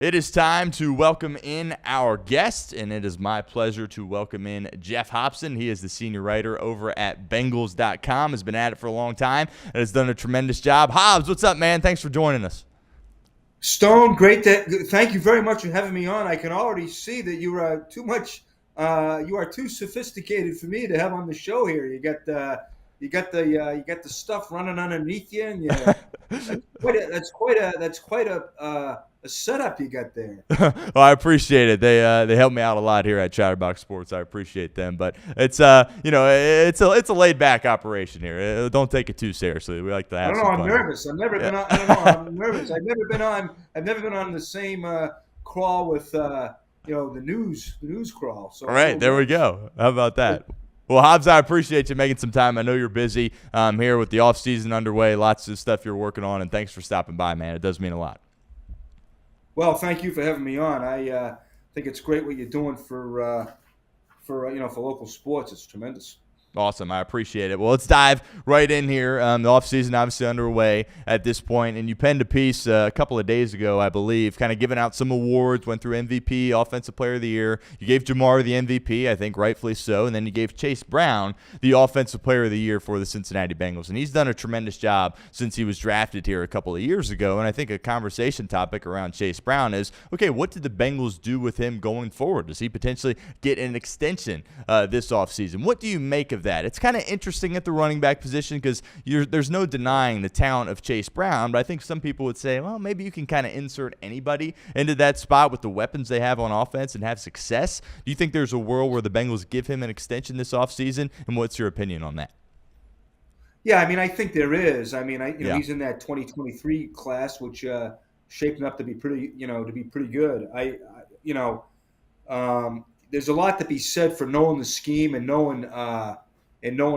It is time to welcome in our guest, and it is my pleasure to welcome in Geoff Hobson. He is the senior writer over at Bengals.com, has been at it for a long time, and has done a tremendous job. Hobbs, what's up, man? Thanks for joining us. Stone, great. Thank you very much for having me on. I can already see that you are too much. You are too sophisticated for me to have on the show here. You got the stuff running underneath you, and that's quite a setup you got there. Well, I appreciate it. They help me out a lot here at Chatterbox Sports. I appreciate them, but it's it's a laid back operation here. Don't take it too seriously. We like to I have don't know. some I'm fun here. nervous. I've never Yeah. been on. I don't know. I'm nervous. I've never been on the same crawl with the news crawl. So All I'm a right, little there we nervous. go. How about that? Well, Hobbs, I appreciate you making some time. I know you're busy here with the off season underway. Lots of stuff you're working on, and thanks for stopping by, man. It does mean a lot. Well, thank you for having me on. I think it's great what you're doing for local sports. It's tremendous. Awesome. I appreciate it. Well, let's dive right in here. The offseason obviously underway at this point, and you penned a piece a couple of days ago, I believe, kind of giving out some awards, went through MVP, Offensive Player of the Year. You gave Jamar the MVP, I think rightfully so, and then you gave Chase Brown the Offensive Player of the Year for the Cincinnati Bengals, and he's done a tremendous job since he was drafted here a couple of years ago, and I think a conversation topic around Chase Brown is, okay, what did the Bengals do with him going forward? Does he potentially get an extension this offseason? What do you make of that? It's kind of interesting at the running back position because there's no denying the talent of Chase Brown, but I think some people would say, well, maybe you can kind of insert anybody into that spot with the weapons they have on offense and have success. Do you think there's a world where the Bengals give him an extension this offseason? And what's your opinion on that? Yeah, I mean, I think there is. I mean, Yeah. he's in that 2023 class, which shaping up to be pretty good. There's a lot to be said for knowing the scheme and knowing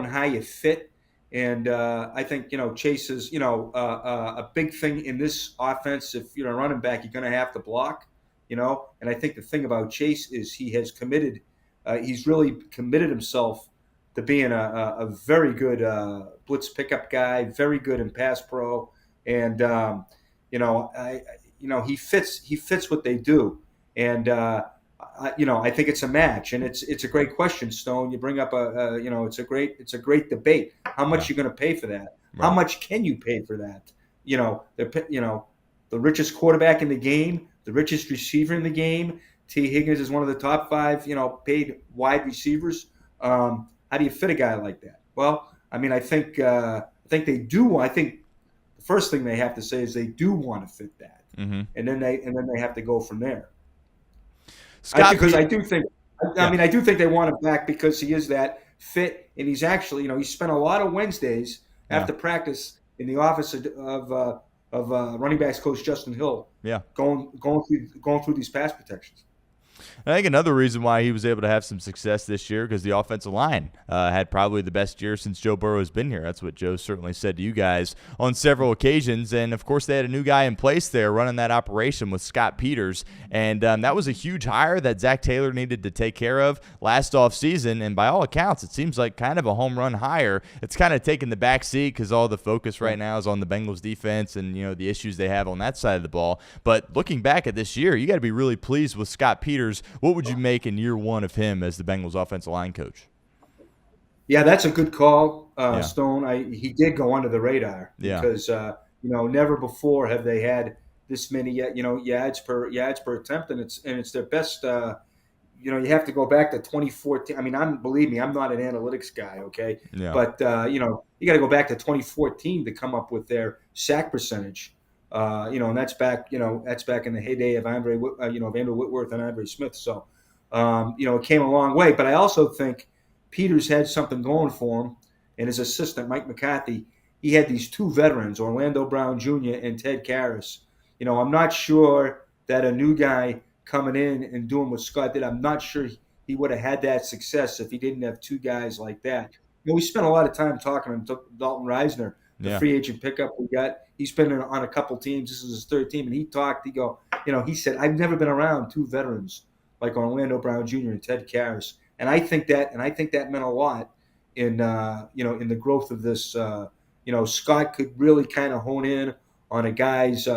how you fit. And I think Chase is a big thing in this offense. If you're a running back, you're going to have to block. And I think the thing about Chase is he has committed. He's really committed himself to being a very good blitz pickup guy, very good in pass pro, and he fits what they do, and I think it's a match, and it's a great question, Stone. You bring up it's a great debate. How Yeah. much you're going to pay for that? How Right. much can you pay for that? The richest quarterback in the game, the richest receiver in the game. T. Higgins is one of the top five, paid wide receivers. How do you fit a guy like that? Well, I mean, I think they do. I think the first thing they have to say is they do want to fit that, Mm-hmm. and then they have to go from there. I Scott because I Pete. do think, I Yeah. mean, I do think they want him back because he is that fit, and he's actually, he spent a lot of Wednesdays Yeah. after practice in the office of running backs coach Justin Hill, Yeah. going through these pass protections. I think another reason why he was able to have some success this year because the offensive line had probably the best year since Joe Burrow has been here. That's what Joe certainly said to you guys on several occasions. And, of course, they had a new guy in place there running that operation with Scott Peters. And that was a huge hire that Zach Taylor needed to take care of last offseason. And by all accounts, it seems like kind of a home run hire. It's kind of taken the back seat because all the focus right now is on the Bengals defense and, the issues they have on that side of the ball. But looking back at this year, you got to be really pleased with Scott Peters. What would you make in year one of him as the Bengals offensive line coach? Yeah, that's a good call, Yeah. Stone. He did go under the radar Yeah. because never before have they had this many yards per attempt, and it's their best. You have to go back to 2014. I mean, believe me, I'm not an analytics guy, okay, Yeah. but you got to go back to 2014 to come up with their sack percentage. And that's back in the heyday of Andrew Whitworth and Andre Smith. So, it came a long way. But I also think Peters had something going for him, and his assistant Mike McCarthy. He had these two veterans, Orlando Brown Jr. and Ted Karras. I'm not sure that a new guy coming in and doing what Scott did. I'm not sure he would have had that success if he didn't have two guys like that. We spent a lot of time talking to Dalton Reisner, the Yeah. free agent pickup we got. He's been on a couple teams. This is his third team, and he said, I've never been around two veterans like Orlando Brown Jr. and Ted Karras, and I think that meant a lot in the growth of this. Scott could really kind of hone in on a guy's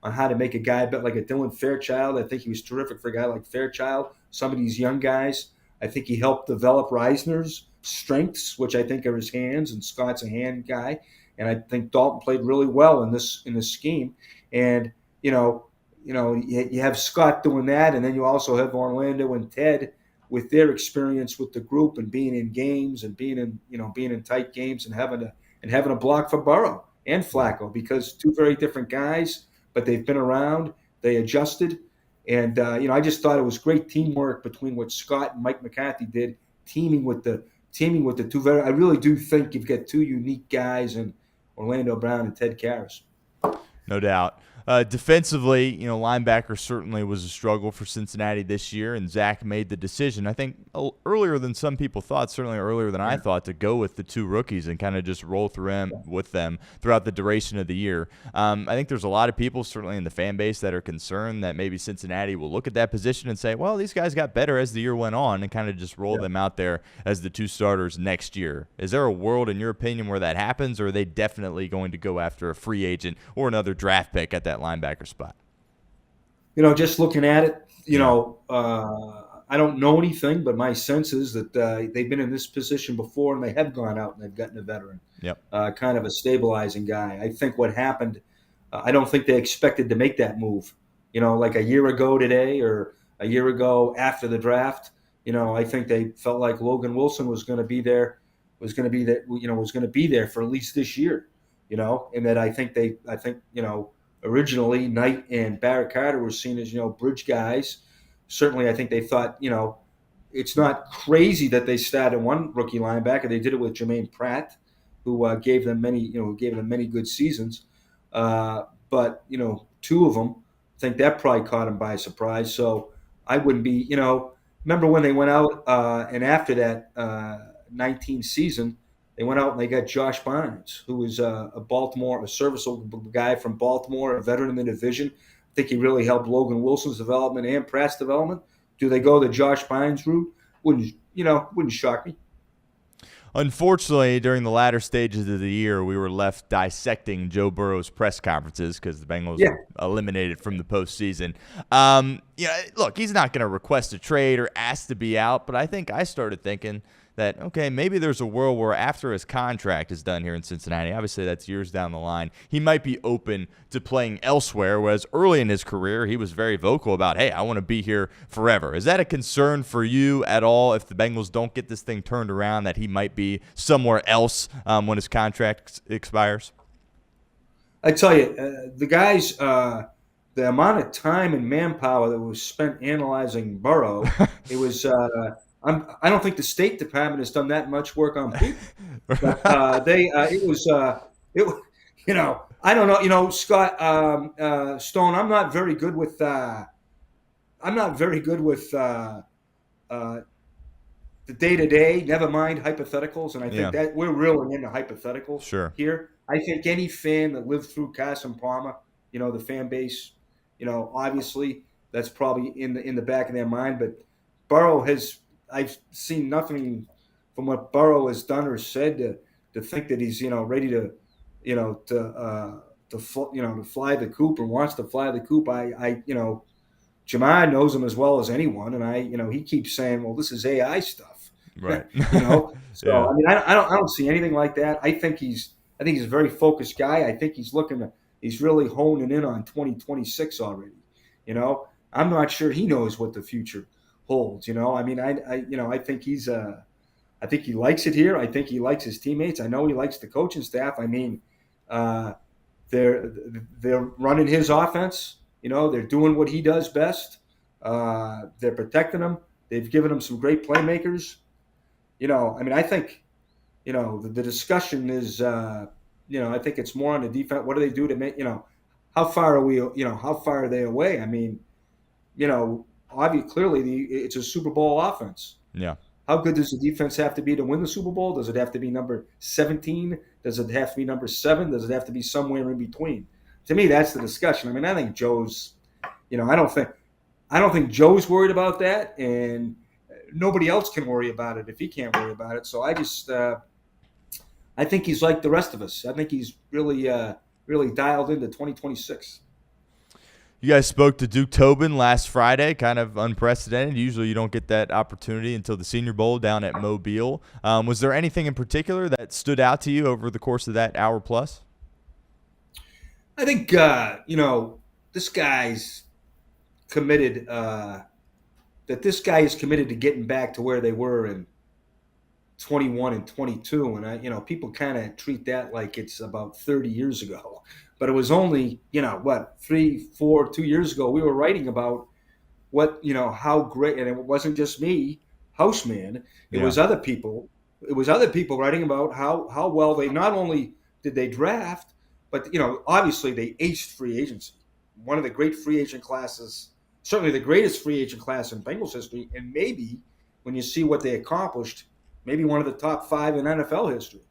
on how to make a guy bet like a Dylan Fairchild. I think he was terrific for a guy like Fairchild. Some of these young guys, I think he helped develop Reisner's strengths, which I think are his hands, and Scott's a hand guy. And I think Dalton played really well in this scheme. And you have Scott doing that, and then you also have Orlando and Ted with their experience with the group and being in games and being in tight games and having a block for Burrow and Flacco, because two very different guys, but they've been around, they adjusted, and I just thought it was great teamwork between what Scott and Mike McCarthy did, teaming with the two very. I really do think you've got two unique guys in Orlando Brown and Ted Karras. No doubt. Defensively, linebacker certainly was a struggle for Cincinnati this year, and Zach made the decision, I think, earlier than some people thought, certainly earlier than I thought, to go with the two rookies and kind of just roll through with them throughout the duration of the year. I think there's a lot of people, certainly in the fan base, that are concerned that maybe Cincinnati will look at that position and say, well, these guys got better as the year went on, and kind of just roll them out there as the two starters next year. Is there a world, in your opinion, where that happens, or are they definitely going to go after a free agent or another draft pick at that linebacker spot? Just looking at it, I don't know anything, but my sense is that they've been in this position before, and they have gone out and they've gotten a veteran, kind of a stabilizing guy. I think what happened, I don't think they expected to make that move, like a year ago today or a year ago after the draft. I think they felt like Logan Wilson was going to be there for at least this year, and that I think originally, Knight and Barrett Carter were seen as, bridge guys. Certainly, I think they thought, it's not crazy that they started one rookie linebacker. They did it with Jermaine Pratt, who gave them many good seasons. But two of them, I think that probably caught them by surprise. So I wouldn't be, remember when they went out and after that 19 season, they went out and they got Josh Barnes, who was a serviceable guy from Baltimore, a veteran in the division. I think he really helped Logan Wilson's development and Pratt's development. Do they go the Josh Barnes route? Wouldn't shock me. Unfortunately, during the latter stages of the year, we were left dissecting Joe Burrow's press conferences because the Bengals were eliminated from the postseason. Look, he's not going to request a trade or ask to be out, but I think I started thinking that, okay, maybe there's a world where after his contract is done here in Cincinnati, obviously that's years down the line, he might be open to playing elsewhere, whereas early in his career, he was very vocal about, hey, I want to be here forever. Is that a concern for you at all if the Bengals don't get this thing turned around, that he might be somewhere else when his contract expires? I tell you, the guys, the amount of time and manpower that was spent analyzing Burrow, it was I don't think the State Department has done that much work on people. But I don't know, Scott Stone. I'm not very good with the day-to-day. Never mind hypotheticals, and I think that we're really into hypotheticals here. I think any fan that lived through Carson Palmer, the fan base, obviously that's probably in the back of their mind. But Burrow has. I've seen nothing from what Burrow has done or said to think that he's ready to fly the coop or wants to fly the coop. Jamar knows him as well as anyone, and he keeps saying, well, this is AI stuff, right? So yeah. I mean, I don't see anything like that. I think he's a very focused guy. I think he's really honing in on 2026 already. I'm not sure he knows what the future holds. I mean, I think I think he likes it here. I think he likes his teammates. I know he likes the coaching staff. I mean, they're running his offense. They're doing what he does best. They're protecting him. They've given him some great playmakers. I mean, I think, the discussion is, I think it's more on the defense. What do they do to make, how far are they away? I mean, obviously, clearly it's a Super Bowl offense. Yeah. How good does the defense have to be to win the Super Bowl? Does it have to be number 17? Does it have to be number 7? Does it have to be somewhere in between? To me, that's the discussion. I mean, I think Joe's, I don't think Joe's worried about that, and nobody else can worry about it if he can't worry about it. So I think he's like the rest of us. I think he's really, really dialed into 2026. You guys spoke to Duke Tobin last Friday, kind of unprecedented. Usually you don't get that opportunity until the Senior Bowl down at Mobile. Was there anything in particular that stood out to you over the course of that hour plus? I think this guy's committed. That this guy is committed to getting back to where they were in 21 and 22, and people kind of treat that like it's about 30 years ago, but it was only 2 years ago we were writing about how great, and it wasn't just me, Houseman. It Yeah. was other people. It was other people writing about how well they not only did they draft, but obviously they aced free agency. One of the great free agent classes, certainly the greatest free agent class in Bengals history, and maybe when you see what they accomplished, maybe one of the top 5 in NFL history.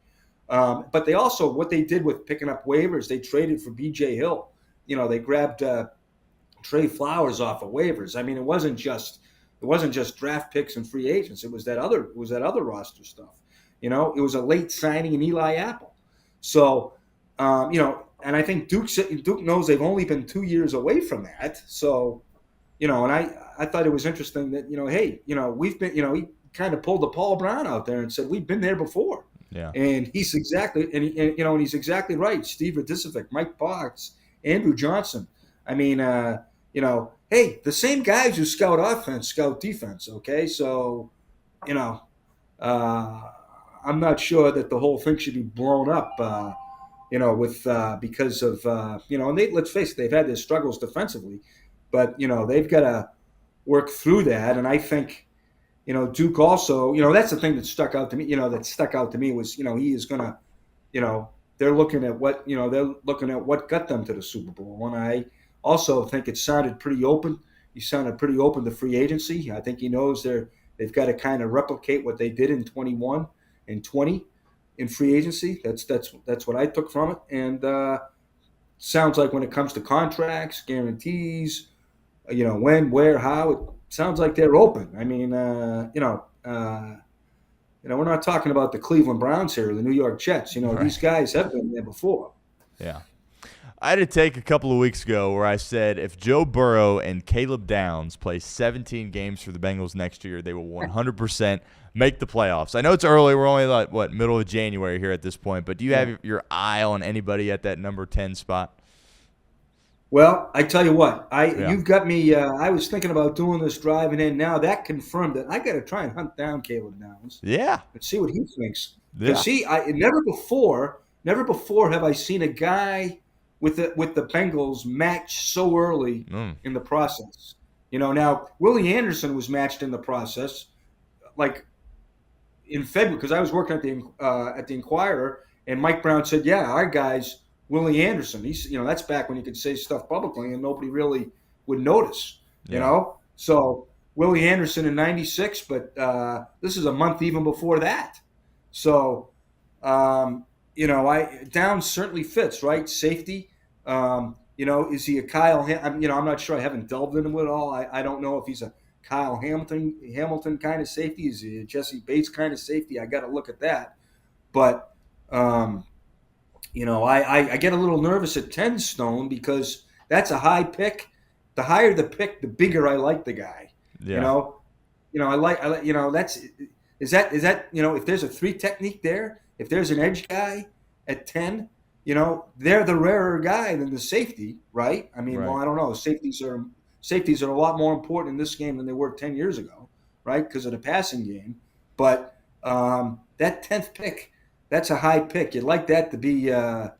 But they also, what they did with picking up waivers, they traded for B.J. Hill. They grabbed Trey Flowers off of waivers. I mean, it wasn't just draft picks and free agents. It was that other roster stuff. It was a late signing in Eli Apple. So, and I think Duke knows they've only been 2 years away from that. So, and I thought it was interesting that, hey, we've been, he kind of pulled the Paul Brown out there and said, we've been there before. Yeah. And he's exactly, and he's exactly right. Steve Radicevic, Mike Fox, Andrew Johnson. I mean, hey, the same guys who scout offense, scout defense. Okay. So, I'm not sure that the whole thing should be blown up, because of, and let's face it, they've had their struggles defensively, but, they've got to work through that. And I think, Duke also, that's the thing that stuck out to me, was, he is going to, they're looking at what got them to the Super Bowl. And I also think it sounded pretty open. He sounded pretty open to free agency. I think he knows they've got to kind of replicate what they did in 21 and 20 in free agency. That's what I took from it. And sounds like when it comes to contracts, guarantees, when, where, how, it sounds like they're open. I mean, we're not talking about the Cleveland Browns here, or the New York Jets. Right. These guys have been there before. Yeah. I had a take a couple of weeks ago where I said if Joe Burrow and Caleb Downs play 17 games for the Bengals next year, they will 100% make the playoffs. I know it's early. We're only middle of January here at this point, but do you have your eye on anybody at that number 10 spot? Well, I tell you what, you've got me. I was thinking about doing this driving in. Now that confirmed it. I got to try and hunt down Caleb Downs. Yeah, and see what he thinks. Yeah. See, never before have I seen a guy with the Bengals match so early in the process. Now Willie Anderson was matched in the process, like in February, because I was working at the Inquirer, and Mike Brown said, "Yeah, our guy's Willie Anderson." He's, that's back when you could say stuff publicly and nobody really would notice. So Willie Anderson in '96, but this is a month even before that. So, Downs certainly fits, right? Safety. Is he a Kyle? I'm not sure. I haven't delved into it all. I don't know if he's a Kyle Hamilton kind of safety. Is he a Jesse Bates kind of safety? I got to look at that. But, I get a little nervous at 10 Stone, because that's a high pick. The higher the pick, the bigger I like the guy. Yeah. I like, is that, if there's a 3 technique there, if there's an edge guy at 10, they're the rarer guy than the safety, right? I mean, Right. Well, I don't know. Safeties are a lot more important in this game than they were 10 years ago, right? Because of the passing game. But that 10th pick, that's a high pick. You'd like that to be, you'd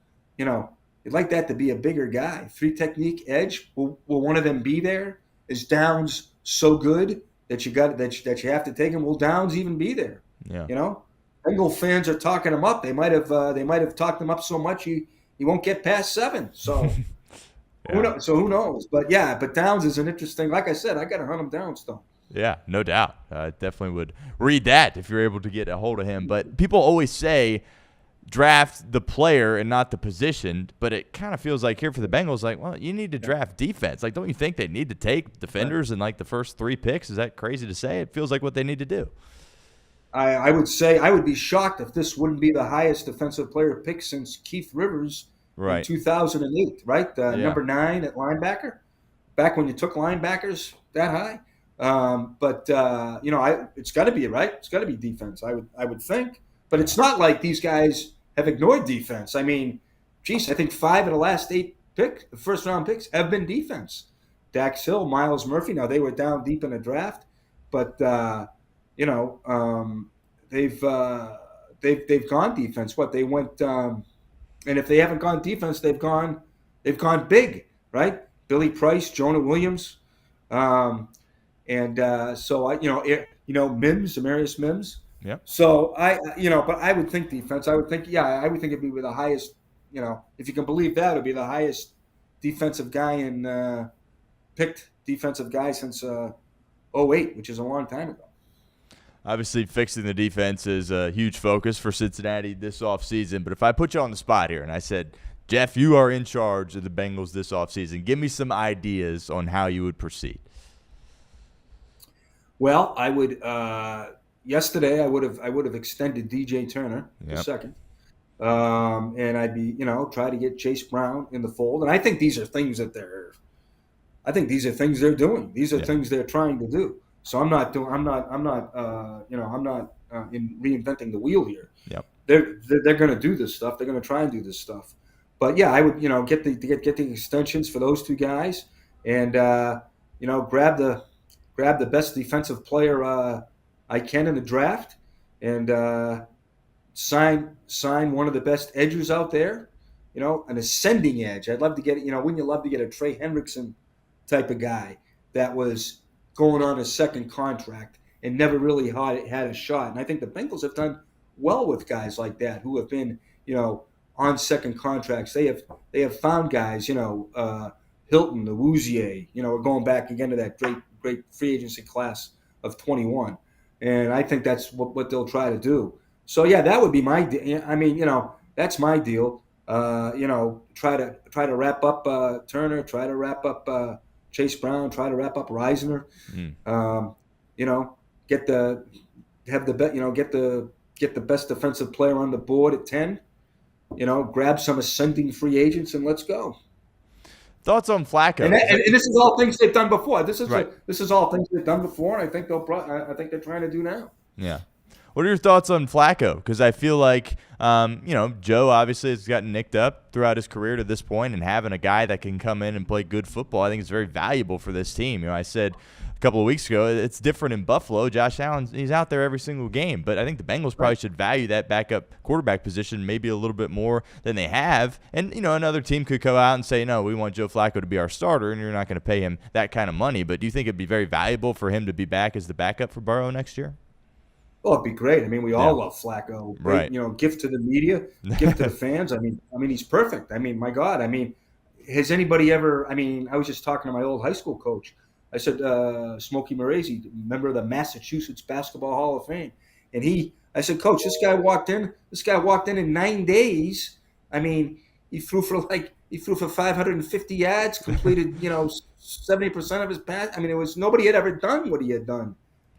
like that to be a bigger guy. 3 technique edge. Will one of them be there? Is Downs so good that you have to take him? Will Downs even be there? Yeah. Bengal fans are talking him up. They might have talked him up so much he won't get past 7. So Yeah. who knows? But Downs is an interesting. Like I said, I got to hunt him down still. Yeah, no doubt. I definitely would read that if you're able to get a hold of him. But people always say draft the player and not the position, but it kind of feels like here for the Bengals, like, well, you need to draft defense. Like, don't you think they need to take defenders in like the first 3 picks? Is that crazy to say? It feels like what they need to do. I would say I would be shocked if this wouldn't be the highest defensive player pick since Keith Rivers in 2008, right? Number 9 at linebacker. back when you took linebackers that high. But it's got to be right. It's got to be defense. I would think, but it's not like these guys have ignored defense. I mean, geez, I think 5 of the last 8 first round picks have been defense. Dax Hill, Miles Murphy. Now they were down deep in the draft, but they've gone defense. What they went, and if they haven't gone defense, they've gone big, right? Billy Price, Jonah Williams. And so Mims, Amarius Mims. Yep. So but I would think defense. I would think it'd be with the highest. If you can believe that, it'd be the highest defensive guy in picked defensive guy since 08, which is a long time ago. Obviously, fixing the defense is a huge focus for Cincinnati this offseason. But if I put you on the spot here and I said, Geoff, you are in charge of the Bengals this offseason, give me some ideas on how you would proceed. Well, I would. Yesterday, I would have extended DJ Turner a second, and I'd be try to get Chase Brown in the fold. And I think these are things that they're doing. These are things they're trying to do. So I'm not in reinventing the wheel here. Yep. They're going to do this stuff. They're going to try and do this stuff. But yeah, I would get the extensions for those two guys, and grab the best defensive player I can in the draft, and sign one of the best edges out there. An ascending edge. I'd love to get wouldn't you love to get a Trey Hendrickson type of guy that was going on his second contract and never really had a shot. And I think the Bengals have done well with guys like that who have been, on second contracts. They have found guys, Hilton, the Wouzier, going back again to that great free agency class of 21. And I think that's what they'll try to do. So yeah, that would be my. I mean, that's my deal. Try to wrap up Turner. Try to wrap up Chase Brown. Try to wrap up Reisner. Get the best defensive player on the board at 10. Grab some ascending free agents and let's go. Thoughts on Flacco? And this is all things they've done before. This is all things they've done before, and I think they're trying to do now. Yeah. What are your thoughts on Flacco? Because I feel like, Joe obviously has gotten nicked up throughout his career to this point, and having a guy that can come in and play good football, I think is very valuable for this team. I said a couple of weeks ago, it's different in Buffalo. Josh Allen, he's out there every single game, but I think the Bengals probably should value that backup quarterback position maybe a little bit more than they have. And, another team could go out and say, no, we want Joe Flacco to be our starter, and you're not going to pay him that kind of money. But do you think it'd be very valuable for him to be back as the backup for Burrow next year? Well, it'd be great. I mean, we all love Flacco. Right. Gift to the media, gift to the fans. I mean, he's perfect. I mean, my God. I mean, has anybody ever? I mean, I was just talking to my old high school coach. I said, Smokey Morazy, member of the Massachusetts Basketball Hall of Fame, and I said, Coach, this guy walked in 9 days. I mean, he threw for 550 yards, completed 70% of his pass. I mean, it was nobody had ever done what he had done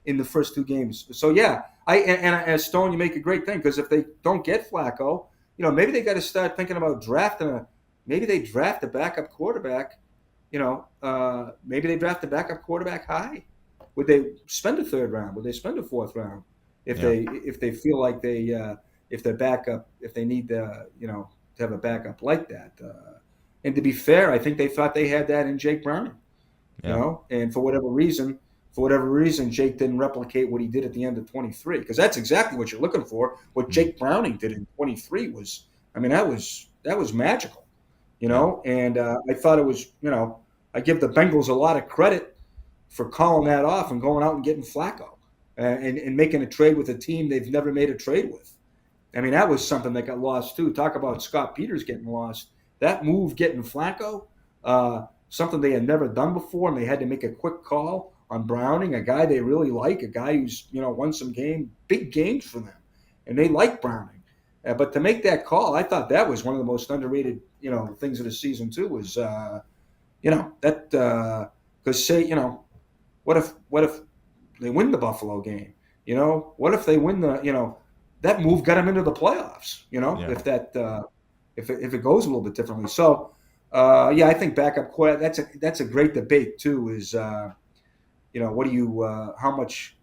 in the first 2 games. So yeah, as Stone, you make a great thing, because if they don't get Flacco, maybe they got to start thinking about drafting maybe they draft a backup quarterback. Maybe they draft a backup quarterback high. Would they spend a 3rd round? Would they spend a 4th round if they feel like if their backup, if they need to have a backup like that? And to be fair, I think they thought they had that in Jake Browning. And for whatever reason, Jake didn't replicate what he did at the end of 23, because that's exactly what you're looking for. What Jake Browning did in 23 was, that was magical, And I thought it was, I give the Bengals a lot of credit for calling that off and going out and getting Flacco and making a trade with a team they've never made a trade with. I mean, that was something that got lost too. Talk about Scott Peters getting lost. That move, getting Flacco, something they had never done before, and they had to make a quick call on Browning, a guy they really like, a guy who's won some big games for them, and they like Browning. But to make that call, I thought that was one of the most underrated things of the season too. Was because what if they win the Buffalo game? What if they win that move got them into the playoffs? If it goes a little bit differently. So Yeah, I think backup quarterback. That's a great debate too. Is what do you how much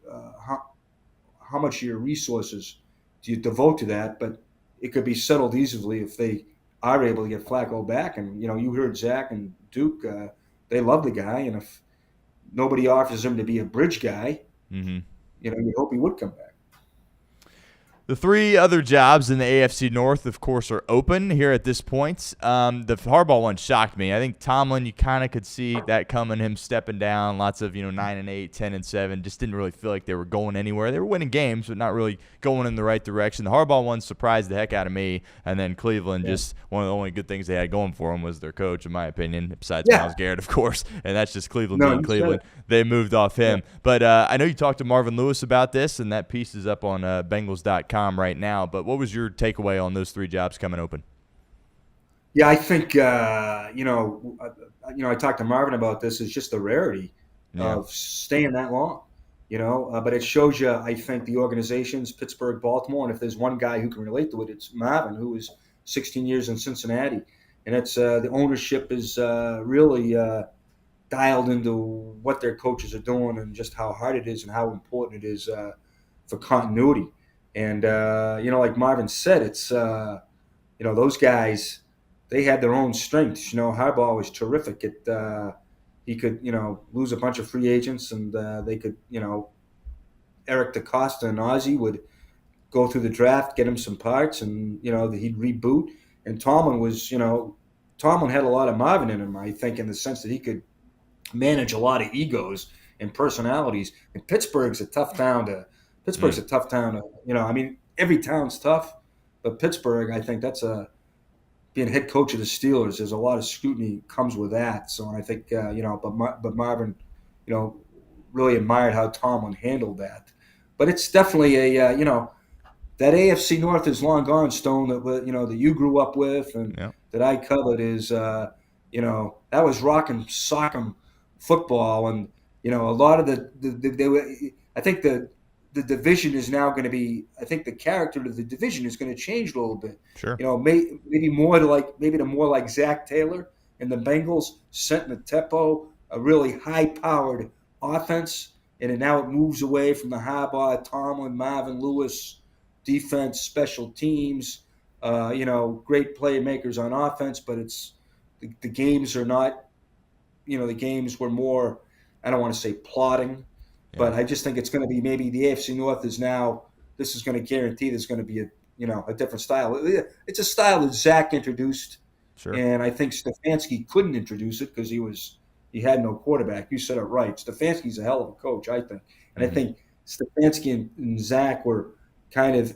of your resources do you devote to that? But it could be settled easily if they are able to get Flacco back. And you heard Zach and Duke; they love the guy, and if nobody offers him to be a bridge guy, Mm-hmm. You hope he would come back. The three other jobs in the AFC North, of course, are open here at this point. The Harbaugh one shocked me. I think Tomlin, you kind of could see that coming, him stepping down. Lots of 9-8, 10-7. Just didn't really feel like they were going anywhere. They were winning games, but not really going in the right direction. The Harbaugh one surprised the heck out of me. And then Cleveland, just one of the only good things they had going for them was their coach, in my opinion, besides Myles Garrett, of course. And that's just Cleveland being Cleveland. They moved off him. Yeah. But I know you talked to Marvin Lewis about this, and that piece is up on Bengals.com right now, but what was your takeaway on those three jobs coming open? Yeah, I think I talked to Marvin about this. It's just the rarity of staying that long, but it shows you, I think, the organizations, Pittsburgh, Baltimore, and if there's one guy who can relate to it, it's Marvin, who was 16 years in Cincinnati, and it's the ownership is really dialed into what their coaches are doing and just how hard it is and how important it is for continuity. And, like Marvin said, it's, those guys, they had their own strengths. Harbaugh was terrific at, he could, lose a bunch of free agents and they could, Eric DaCosta and Ozzie would go through the draft, get him some parts and, he'd reboot. And Tomlin was, Tomlin had a lot of Marvin in him, I think, in the sense that he could manage a lot of egos and personalities. And Pittsburgh's a tough town to, every town's tough, but Pittsburgh, I think that's being head coach of the Steelers, there's a lot of scrutiny comes with that. So I think, but Marvin, really admired how Tomlin handled that. But it's definitely that AFC North is long gone, Stone, that you grew up with and that I covered is, that was rock and sock'em football. And, a lot of I think the division is now going to be. I think the character of the division is going to change a little bit. Sure. Maybe more like Zach Taylor and the Bengals setting the tempo, a really high-powered offense, and now it moves away from the Harbaugh, Tomlin, Marvin Lewis defense, special teams. Great playmakers on offense, but it's the games are not. The games were more. I don't want to say plodding. But I just think it's going to be maybe the AFC North is now. This is going to guarantee there's going to be a different style. It's a style that Zach introduced, and I think Stefanski couldn't introduce it because he had no quarterback. You said it right. Stefanski's a hell of a coach, I think, and I think Stefanski and Zach were kind of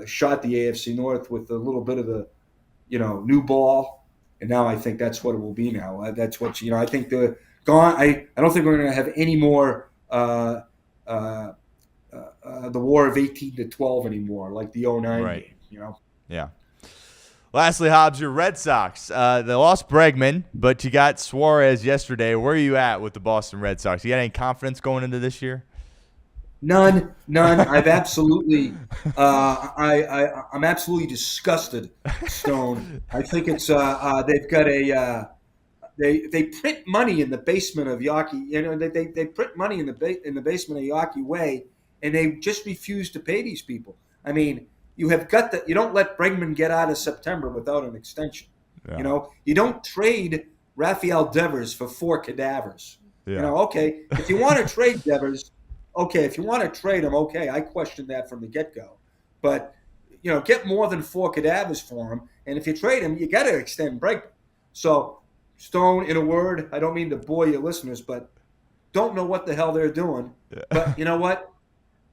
shot the AFC North with a little bit of the new ball, and now I think that's what it will be now. That's what I think I don't think we're going to have any more. The war of 18-12 anymore, like the 09 game, Yeah. Lastly, Hobbs, your Red Sox. They lost Bregman, but you got Suarez yesterday. Where are you at with the Boston Red Sox? You got any confidence going into this year? None. I've absolutely, I'm absolutely disgusted, Stone. I think it's they've got They print money in the basement of Yawkey. They print money in the basement of Yawkey Way, and they just refuse to pay these people. I mean, you don't let Bregman get out of September without an extension. Yeah. You don't trade Rafael Devers for 4 cadavers. Yeah. Okay, if you want to trade Devers, okay, if you want to trade him, okay, I questioned that from the get-go. But, get more than 4 cadavers for him, and if you trade him, you got to extend Bregman. So, Stone, in a word, I don't mean to bore your listeners, but don't know what the hell they're doing. Yeah. But you know what?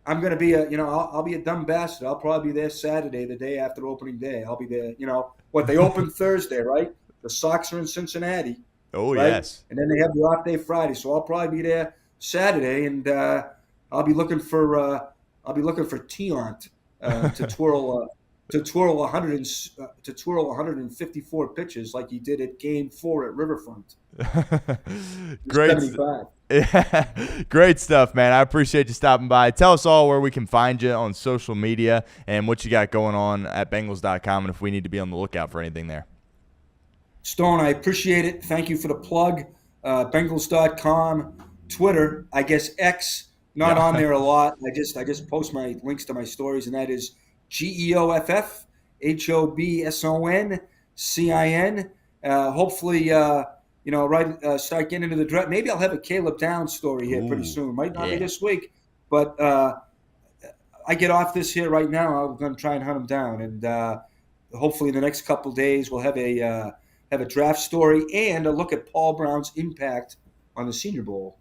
I'm going to be I'll be a dumb bastard. I'll probably be there Saturday, the day after opening day. I'll be there, they open Thursday, right? The Sox are in Cincinnati. Oh, right? Yes. And then they have the off day Friday. So I'll probably be there Saturday, and I'll be looking for Tiant to twirl to twirl 154 pitches like he did at Game 4 at Riverfront. Great. 75. Yeah. Great stuff, man. I appreciate you stopping by. Tell us all where we can find you on social media and what you got going on at Bengals.com and if we need to be on the lookout for anything there. Stone, I appreciate it. Thank you for the plug. Bengals.com, Twitter, I guess X, not on Yeah. there a lot. I just post my links to my stories, and that is GeoffHobsoncin. Hopefully, start getting into the draft. Maybe I'll have a Caleb Downs story here pretty Ooh, soon. Might not be yeah. this week, but I get off this here right now. I'm going to try and hunt him down, and hopefully in the next couple of days we'll have a draft story and a look at Paul Brown's impact on the Senior Bowl.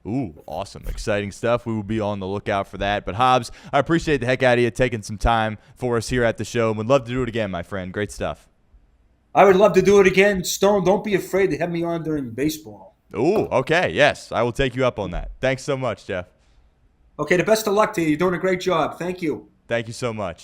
Ooh, awesome. Exciting stuff. We will be on the lookout for that. But Hobbs, I appreciate the heck out of you taking some time for us here at the show, and would love to do it again, my friend. Great stuff. I would love to do it again. Stone, don't be afraid to have me on during baseball. Ooh, okay. Yes, I will take you up on that. Thanks so much, Geoff. Okay, the best of luck to you. You're doing a great job. Thank you. Thank you so much.